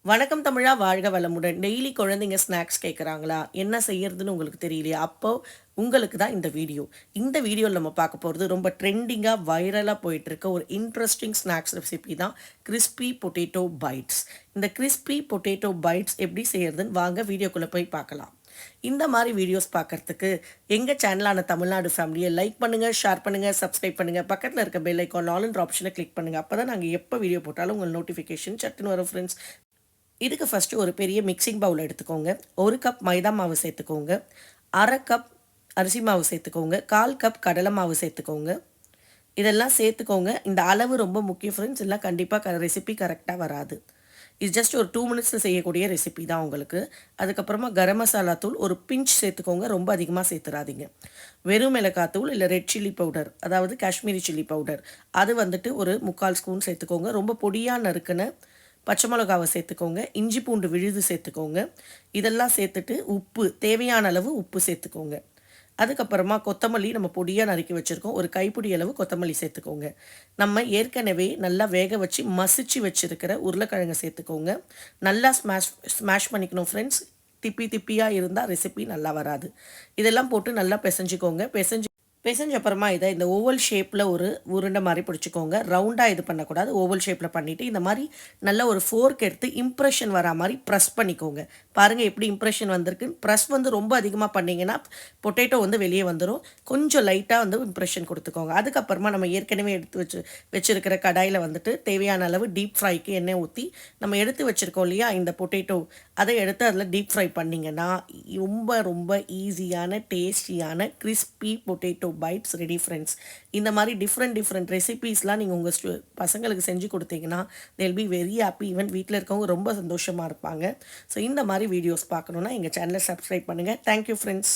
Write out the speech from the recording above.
வணக்கம் தமிழா வாழ்க வளமுடன். டெய்லி குழந்தைங்க ஸ்நாக்ஸ் கேட்குறாங்களா? என்ன செய்யறதுன்னு உங்களுக்கு தெரியலையா? அப்போ உங்களுக்கு தான் இந்த வீடியோ. இந்த வீடியோல நம்ம பார்க்க போறது ரொம்ப ட்ரெண்டிங்கா, வைரலா போயிட்டுருக்க ஒரு இன்ட்ரஸ்டிங் ஸ்நாக்ஸ் ரெசிபி தான் கிரிஸ்பி பொட்டேட்டோ பைட்ஸ். இந்த கிரிஸ்பி பொட்டேட்டோ பைட்ஸ் எப்படி செய்யறதுன்னு வாங்க வீடியோக்குள்ள போய் பார்க்கலாம். இந்த மாதிரி வீடியோஸ் பார்க்கறதுக்கு எங்க சேனலான தமிழ்நாடு ஃபேமிலியை லைக் பண்ணுங்க, ஷேர் பண்ணுங்க, சப்ஸ்கிரைப் பண்ணுங்க. பக்கத்துல இருக்க பெல் ஐகான் ஆல்ன்ற ஆப்ஷனை கிளிக் பண்ணுங்க. அப்பதான் நாங்க எப்போ வீடியோ போட்டாலும் உங்கள் நோட்டிஃபிகேஷன் சட்டுன்னு வரும் ஃப்ரெண்ட்ஸ். இதுக்கு ஃபஸ்ட்டு ஒரு பெரிய மிக்சிங் பவுல் எடுத்துக்கோங்க. 1 கப் மைதா மாவு சேர்த்துக்கோங்க. 1/2 கப் அரிசி மாவு சேர்த்துக்கோங்க. 1/4 கப் கடலை மாவு சேர்த்துக்கோங்க. இதெல்லாம் சேர்த்துக்கோங்க. இந்த அளவு ரொம்ப முக்கியம் ஃப்ரெண்ட்ஸ். இல்லை கண்டிப்பாக ரெசிபி கரெக்டாக வராது. இது ஜஸ்ட் ஒரு 2 மினிட்ஸில் செய்யக்கூடிய ரெசிபி தான் உங்களுக்கு. அதுக்கப்புறமா கரம் மசாலா தூள் ஒரு பிஞ்ச் சேர்த்துக்கோங்க. ரொம்ப அதிகமாக சேர்த்துறாதீங்க. வெறும் மிளகாய் தூள் இல்லை ரெட் சில்லி பவுடர், அதாவது காஷ்மீரி சில்லி பவுடர், அது வந்துட்டு ஒரு 3/4 ஸ்பூன் சேர்த்துக்கோங்க. ரொம்ப பொடியாக நறுக்குன பச்சை மிளகாவை சேர்த்துக்கோங்க. இஞ்சி பூண்டு விழுது சேர்த்துக்கோங்க. இதெல்லாம் சேர்த்துட்டு உப்பு, தேவையான அளவு உப்பு சேர்த்துக்கோங்க. அதுக்கப்புறமா கொத்தமல்லி நம்ம பொடியாக நறுக்கி வச்சுருக்கோம். ஒரு கைப்பிடி அளவு கொத்தமல்லி சேர்த்துக்கோங்க. நம்ம ஏற்கனவே நல்லா வேக வச்சு மசிச்சு வச்சுருக்கிற உருளைக்கிழங்கை சேர்த்துக்கோங்க. நல்லா ஸ்மாஷ் பண்ணிக்கணும் ஃப்ரெண்ட்ஸ். திப்பி திப்பியாக இருந்தால் ரெசிபி நல்லா வராது. இதெல்லாம் போட்டு நல்லா பிசைஞ்சிக்கோங்க. பிசைஞ்ச அப்புறமா இதை இந்த ஓவல் ஷேப்பில் ஒரு உருண்டை மாதிரி பிடிச்சிக்கோங்க. ரவுண்டாக இது பண்ணக்கூடாது. ஓவல் ஷேப்பில் பண்ணிவிட்டு இந்த மாதிரி நல்ல ஒரு ஃபோர்க் எடுத்து இம்ப்ரெஷன் வரா மாதிரி ப்ரெஸ் பண்ணிக்கோங்க. பாருங்கள் எப்படி இம்ப்ரெஷன் வந்திருக்கு. ப்ரெஸ் வந்து ரொம்ப அதிகமாக பண்ணிங்கன்னா பொட்டேட்டோ வந்து வெளியே வந்துடும். கொஞ்சம் லைட்டாக வந்து இம்ப்ரெஷன் கொடுத்துக்கோங்க. அதுக்கப்புறமா நம்ம ஏற்கனவே எடுத்து வச்சுருக்கிற கடாயில் வந்துட்டு தேவையான அளவு டீப் ஃப்ரைக்கு எண்ணெய் ஊற்றி நம்ம எடுத்து வச்சுருக்கோம் இல்லையா இந்த பொட்டேட்டோ, அதை எடுத்து அதில் டீப் ஃப்ரை பண்ணிங்கன்னா ரொம்ப ரொம்ப ஈஸியான டேஸ்டியான crispy potato bites ready friends. இந்த மாதிரி டிஃப்ரெண்ட் ரெசிபீஸ்லாம் நீங்கள் உங்கள் பசங்களுக்கு செஞ்சு கொடுத்தீங்கன்னா they'll be very happy. Even வீட்டில் இருக்கவங்க ரொம்ப சந்தோஷமாக இருப்பாங்க. ஸோ இந்த மாதிரி வீடியோஸ் பார்க்கணுன்னா எங்கள் சேனலை சப்ஸ்கிரைப் பண்ணுங்கள். Thank you friends.